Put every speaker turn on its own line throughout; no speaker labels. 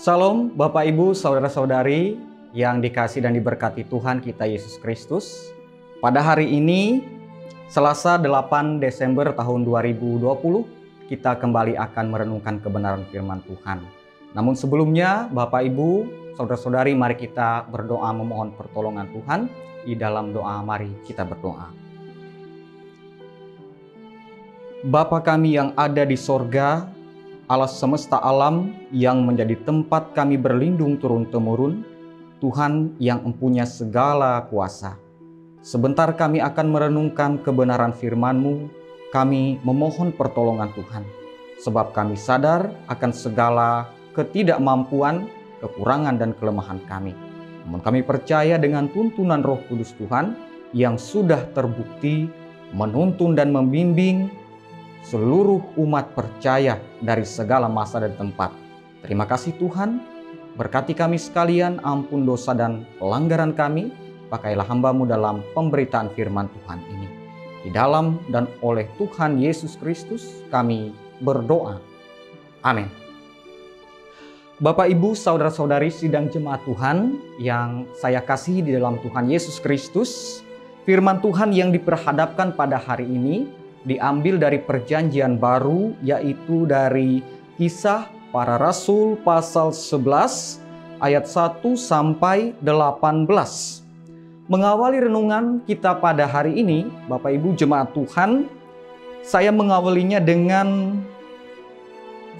Shalom Bapak Ibu Saudara-saudari yang dikasih dan diberkati Tuhan kita Yesus Kristus. Pada hari ini Selasa 8 Desember tahun 2020 kita kembali akan merenungkan kebenaran firman Tuhan. Namun sebelumnya Bapak Ibu Saudara-saudari, mari kita berdoa memohon pertolongan Tuhan. Di dalam doa mari kita berdoa. Bapa kami yang ada di sorga, Allah semesta alam yang menjadi tempat kami berlindung turun-temurun, Tuhan yang mempunyai segala kuasa. Sebentar kami akan merenungkan kebenaran firman-Mu, kami memohon pertolongan Tuhan. Sebab kami sadar akan segala ketidakmampuan, kekurangan dan kelemahan kami. Namun kami percaya dengan tuntunan Roh Kudus Tuhan yang sudah terbukti menuntun dan membimbing seluruh umat percaya dari segala masa dan tempat. Terima kasih Tuhan, berkati kami sekalian, ampun dosa dan pelanggaran kami, pakailah hamba-Mu dalam pemberitaan firman Tuhan ini. Di dalam dan oleh Tuhan Yesus Kristus kami berdoa. Amin. Bapak Ibu Saudara-saudari sidang jemaat Tuhan yang saya kasihi di dalam Tuhan Yesus Kristus, firman Tuhan yang diperhadapkan pada hari ini diambil dari perjanjian baru, yaitu dari Kisah Para Rasul pasal 11 ayat 1 sampai 18. Mengawali renungan kita pada hari ini, Bapak Ibu jemaat Tuhan, saya mengawalinya dengan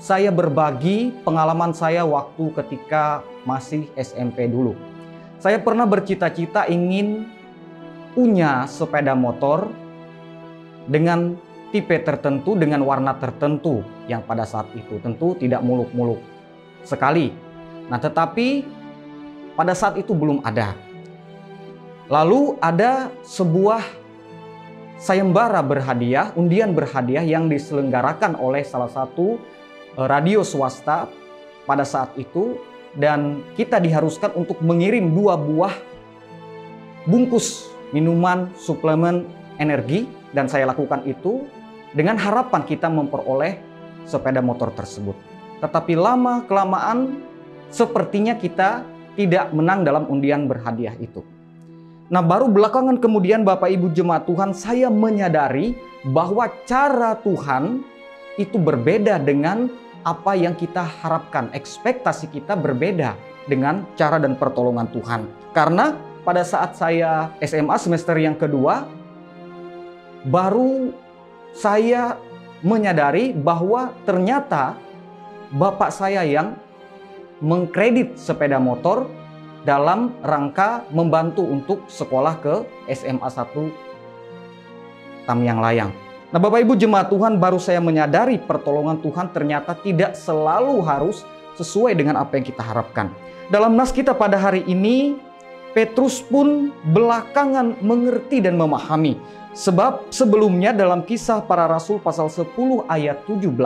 saya berbagi pengalaman saya waktu ketika masih SMP dulu. Saya pernah bercita-cita ingin punya sepeda motor dengan tipe tertentu, dengan warna tertentu yang pada saat itu tentu tidak muluk-muluk sekali. Nah, tetapi pada saat itu belum ada. Lalu ada sebuah sayembara berhadiah, undian berhadiah yang diselenggarakan oleh salah satu radio swasta pada saat itu, dan kita diharuskan untuk mengirim 2 buah bungkus minuman suplemen energi. Dan saya lakukan itu dengan harapan kita memperoleh sepeda motor tersebut. Tetapi lama-kelamaan sepertinya kita tidak menang dalam undian berhadiah itu. Nah, baru belakangan kemudian Bapak Ibu jemaat Tuhan, saya menyadari bahwa cara Tuhan itu berbeda dengan apa yang kita harapkan. Ekspektasi kita berbeda dengan cara dan pertolongan Tuhan. Karena pada saat saya SMA semester yang kedua, baru saya menyadari bahwa ternyata bapak saya yang mengkredit sepeda motor dalam rangka membantu untuk sekolah ke SMA 1 Tamyang Layang. Nah, Bapak Ibu jemaat Tuhan, baru saya menyadari pertolongan Tuhan ternyata tidak selalu harus sesuai dengan apa yang kita harapkan. Dalam nas kita pada hari ini, Petrus pun belakangan mengerti dan memahami. Sebab sebelumnya dalam Kisah Para Rasul pasal 10 ayat 17,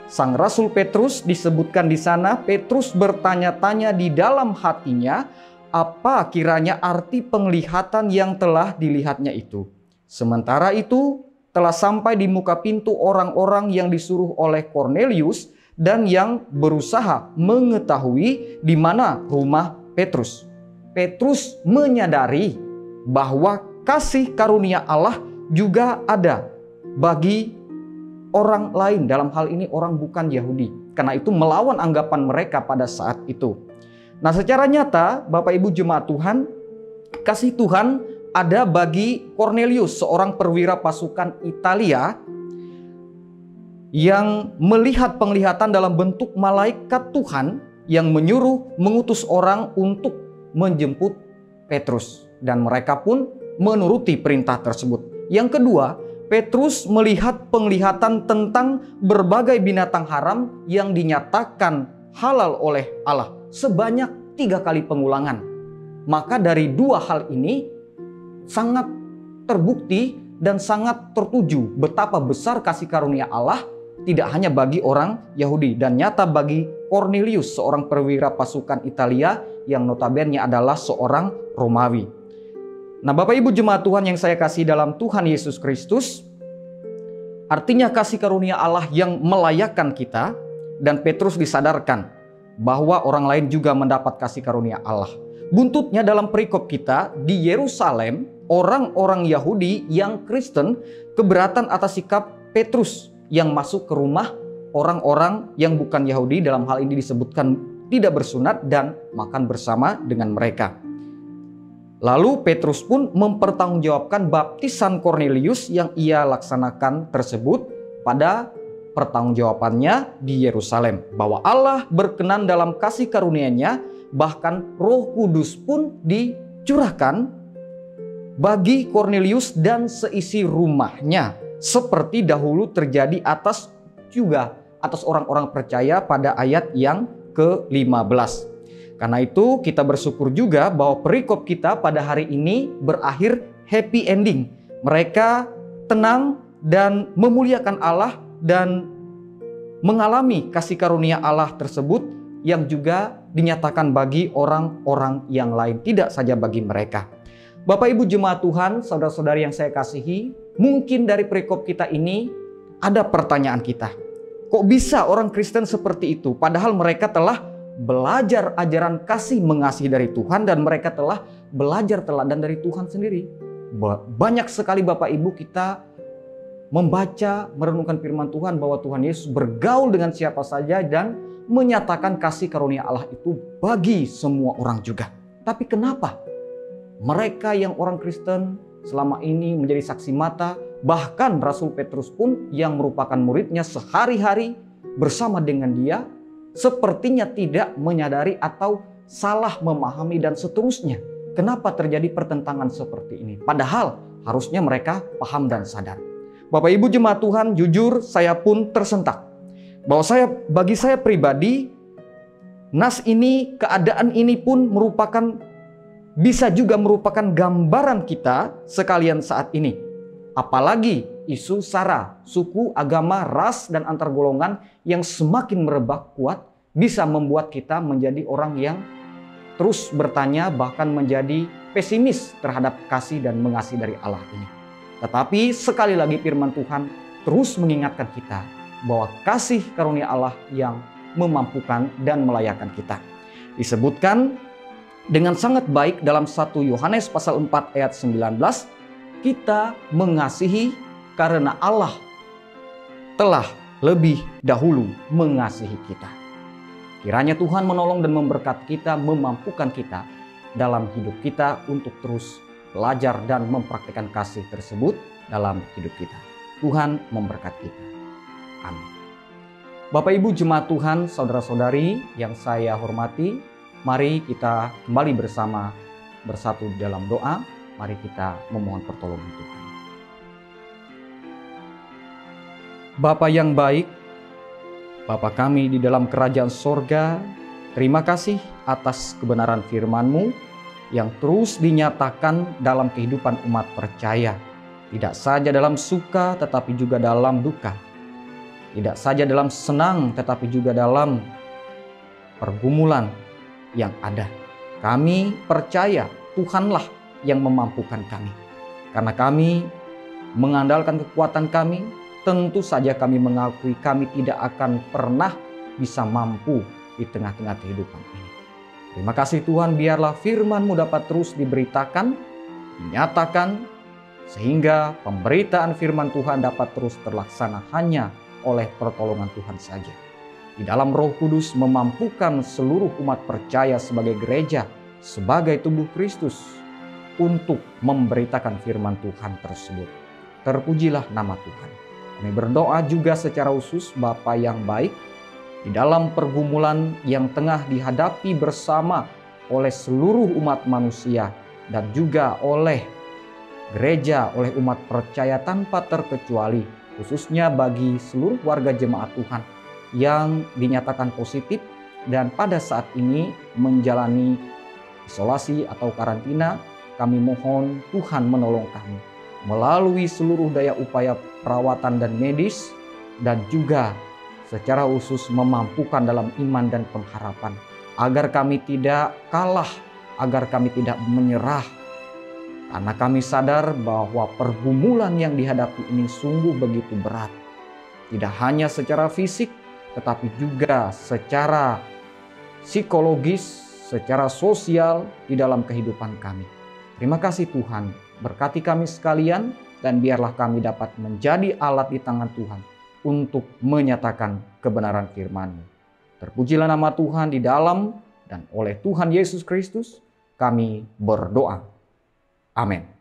Sang Rasul Petrus disebutkan di sana, Petrus bertanya-tanya di dalam hatinya, apa kiranya arti penglihatan yang telah dilihatnya itu. Sementara itu telah sampai di muka pintu orang-orang yang disuruh oleh Kornelius dan yang berusaha mengetahui di mana rumah Petrus. Petrus menyadari bahwa kasih karunia Allah juga ada bagi orang lain, dalam hal ini orang bukan Yahudi. Karena itu melawan anggapan mereka pada saat itu. Nah, secara nyata Bapak Ibu jemaat Tuhan, kasih Tuhan ada bagi Kornelius, seorang perwira pasukan Italia yang melihat penglihatan dalam bentuk malaikat Tuhan yang menyuruh mengutus orang untuk menjemput Petrus. Dan mereka pun menuruti perintah tersebut. Yang kedua, Petrus melihat penglihatan tentang berbagai binatang haram yang dinyatakan halal oleh Allah sebanyak 3 kali pengulangan. Maka dari 2 hal ini sangat terbukti dan sangat tertuju betapa besar kasih karunia Allah tidak hanya bagi orang Yahudi dan nyata bagi Kornelius, seorang perwira pasukan Italia yang notabene adalah seorang Romawi. Nah, Bapak Ibu jemaat Tuhan yang saya kasih dalam Tuhan Yesus Kristus, artinya kasih karunia Allah yang melayakkan kita, dan Petrus disadarkan bahwa orang lain juga mendapat kasih karunia Allah. Buntutnya dalam perikop kita di Yerusalem, orang-orang Yahudi yang Kristen keberatan atas sikap Petrus yang masuk ke rumah orang-orang yang bukan Yahudi, dalam hal ini disebutkan tidak bersunat, dan makan bersama dengan mereka. Lalu Petrus pun mempertanggungjawabkan baptisan Kornelius yang ia laksanakan tersebut pada pertanggungjawabannya di Yerusalem, bahwa Allah berkenan dalam kasih karunia-Nya, bahkan Roh Kudus pun dicurahkan bagi Kornelius dan seisi rumahnya, seperti dahulu terjadi atas orang-orang percaya pada ayat yang ke-15. Karena itu kita bersyukur juga bahwa perikop kita pada hari ini berakhir happy ending. Mereka tenang dan memuliakan Allah dan mengalami kasih karunia Allah tersebut yang juga dinyatakan bagi orang-orang yang lain, tidak saja bagi mereka. Bapak Ibu jemaat Tuhan, saudara-saudari yang saya kasihi, mungkin dari perikop kita ini ada pertanyaan kita. Kok bisa orang Kristen seperti itu? Padahal mereka telah belajar ajaran kasih mengasihi dari Tuhan dan mereka telah belajar teladan dari Tuhan sendiri. Banyak sekali Bapak Ibu kita membaca, merenungkan firman Tuhan bahwa Tuhan Yesus bergaul dengan siapa saja dan menyatakan kasih karunia Allah itu bagi semua orang juga. Tapi kenapa mereka yang orang Kristen selama ini menjadi saksi mata, bahkan Rasul Petrus pun yang merupakan muridnya sehari-hari bersama dengan dia, sepertinya tidak menyadari atau salah memahami dan seterusnya. Kenapa terjadi pertentangan seperti ini? Padahal harusnya mereka paham dan sadar. Bapak Ibu jemaat Tuhan, jujur saya pun tersentak. Bahwa bagi saya pribadi, nas ini, keadaan ini pun bisa juga merupakan gambaran kita sekalian saat ini. Apalagi isu SARA, suku, agama, ras, dan antar golongan yang semakin merebak kuat bisa membuat kita menjadi orang yang terus bertanya, bahkan menjadi pesimis terhadap kasih dan mengasihi dari Allah ini. Tetapi sekali lagi firman Tuhan terus mengingatkan kita bahwa kasih karunia Allah yang memampukan dan melayakan kita. Disebutkan dengan sangat baik dalam 1 Yohanes pasal 4 ayat 19, kita mengasihi karena Allah telah lebih dahulu mengasihi kita. Kiranya Tuhan menolong dan memberkati kita, memampukan kita dalam hidup kita untuk terus belajar dan mempraktikkan kasih tersebut dalam hidup kita. Tuhan memberkati kita. Amin. Bapak Ibu jemaat Tuhan, saudara-saudari yang saya hormati, mari kita kembali bersatu dalam doa. Mari kita memohon pertolongan Tuhan. Bapa yang baik, Bapa kami di dalam kerajaan sorga, terima kasih atas kebenaran firman-Mu yang terus dinyatakan dalam kehidupan umat percaya. Tidak saja dalam suka tetapi juga dalam duka. Tidak saja dalam senang tetapi juga dalam pergumulan yang ada. Kami percaya Tuhanlah yang memampukan kami. Karena kami mengandalkan kekuatan kami, tentu saja kami mengakui kami tidak akan pernah bisa mampu di tengah-tengah kehidupan ini. Terima kasih Tuhan, biarlah firman-Mu dapat terus diberitakan, dinyatakan, sehingga pemberitaan firman Tuhan dapat terus terlaksana hanya oleh pertolongan Tuhan saja. Di dalam Roh Kudus memampukan seluruh umat percaya sebagai gereja, sebagai tubuh Kristus, untuk memberitakan firman Tuhan tersebut. Terpujilah nama Tuhan. Kami berdoa juga secara khusus Bapa yang baik, di dalam pergumulan yang tengah dihadapi bersama oleh seluruh umat manusia dan juga oleh gereja, oleh umat percaya tanpa terkecuali, khususnya bagi seluruh warga jemaat Tuhan yang dinyatakan positif dan pada saat ini menjalani isolasi atau karantina. Kami mohon Tuhan menolong kami melalui seluruh daya upaya perawatan dan medis, dan juga secara khusus memampukan dalam iman dan pengharapan, agar kami tidak kalah, agar kami tidak menyerah. Karena kami sadar bahwa pergumulan yang dihadapi ini sungguh begitu berat. Tidak hanya secara fisik, tetapi juga secara psikologis, secara sosial di dalam kehidupan kami. Terima kasih Tuhan, berkati kami sekalian dan biarlah kami dapat menjadi alat di tangan Tuhan untuk menyatakan kebenaran firman-Mu. Terpujilah nama Tuhan di dalam dan oleh Tuhan Yesus Kristus kami berdoa. Amin.